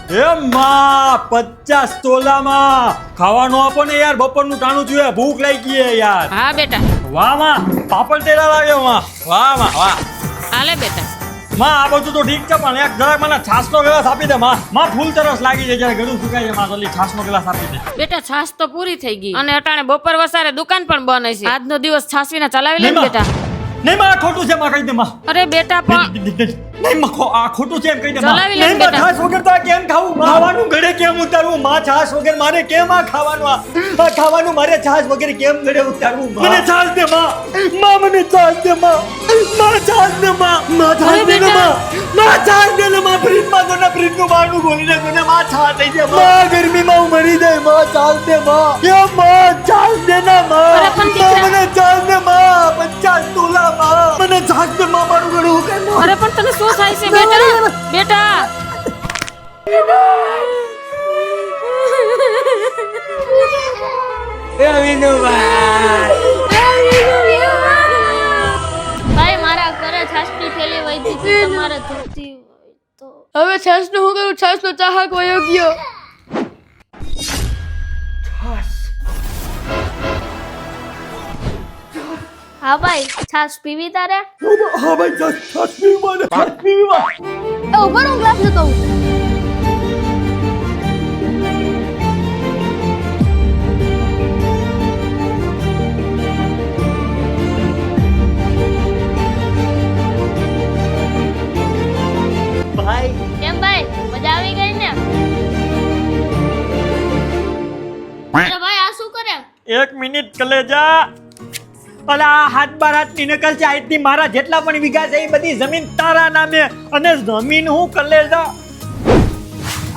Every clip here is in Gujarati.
એ માં 50 તોલામાં ખાવાનું આપો ને યાર, બપોરનું ટાણું જોઈએ, ભૂખ લાગી ગઈ યાર. હા બેટા. વાહ માં, પાપડ તેડા લાવ્યો માં. વાહ માં વાહ. હાલે બેટા. માં આ બધું તો ઠીક છે પણ એક જરાક મને છાસનો ગ્લાસ આપી દે માં. માં ફૂલ તરસ લાગી છે, જ્યારે ગળું સુકાય છે માં, જલ્દી છાસનો ગ્લાસ આપી દે. બેટા છાસ તો પૂરી થઈ ગઈ અને અટાણે બપોર વસારે દુકાન પણ બંધ છે. આજનો દિવસ છાસ વિના ચલાવી લે ને બેટા. નહીં માં, આ ખોટું છે માં, કહી દે માં. અરે બેટા પણ નહીં માં, આ ખોટું છે એમ કહી દે માં. ચલાવી લે નહીં માં, બેટા. છાસ વગર તો આ કેમ ખાવું? ખાવાનું ઘરે કેમ ઉતારવું માં? છાસ વગર મારે કેમ આ ખાવાનું? આ ખાવાનું મારે છાસ વગર કેમ ઘરે ઉતારવું? મને છાસ દે માં. માં મને છાસ દે માં. માં છાસ દે માં. માં છાસ દે ને માં. માં છાસ દે ને માં. ફ્રીજમાં તો ને ફ્રીજનું બહારનું ખોલીને તો ને માં છાસ થઈ જાય માં. ગરમીમાં હું મરી જાય માં. છાસ દે માં. એ માં છાસ દે ને માં. અરે પણ દીકરા. મને છાસ દે માં. 50 તોલા માં. મને છાસ દે માં. મારું ગળું ઉકાય માં. અરે પણ તને શું થાય છે બેટા? બેટા ભાઈ મારા ઘરે છાશની થેલી વધી છે, તમારે જોતી હોય તો. હવે છાસ નું હું કરું? છાસ નો ચાહક વયો ગયો. હા ભાઈ છાશ પીવી તારે? હા ભાઈ, છાસ પીવી મને. છાસ પીવી માં. એ ઉભો રહો, હું ગ્લાસ લેતો આવું. ભાઈ કેમ ભાઈ મજા આવી ગઈ ને? અરે ભાઈ આ શું કરે? એક મિનિટ કલેજા. અલા હાથ બાર હાથની નકલ છે. આજથી મારા જેટલા પણ વીઘા છે એ બધી જમીન તારા નામે. અને જમીન હું કલેજા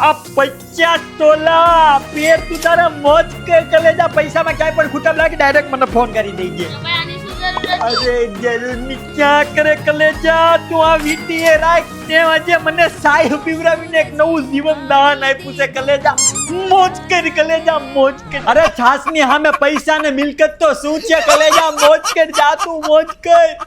આ 50 તોલા પેર તું તારા મોજ કર કલેજા. પૈસામાં ક્યાંય પણ ખૂટમ લાગે ડાયરેક્ટ મને ફોન કરી દેજે. તો ભાઈ આની શું જરૂર હતી? અરે જરૂરની ક્યાં કરે કલેજા. તું આ વીટીએ રાખ. તે આજે મને સાય પીવરાવીને એક નવું જીવન દાન આપ્યું છે કલેજા. મોજ કર કલેજા, મોજ કર. અરે છાસની સામે પૈસા ને મિલકત તો શું છે કલેજા? મોજ કર, જા તું મોજ કર.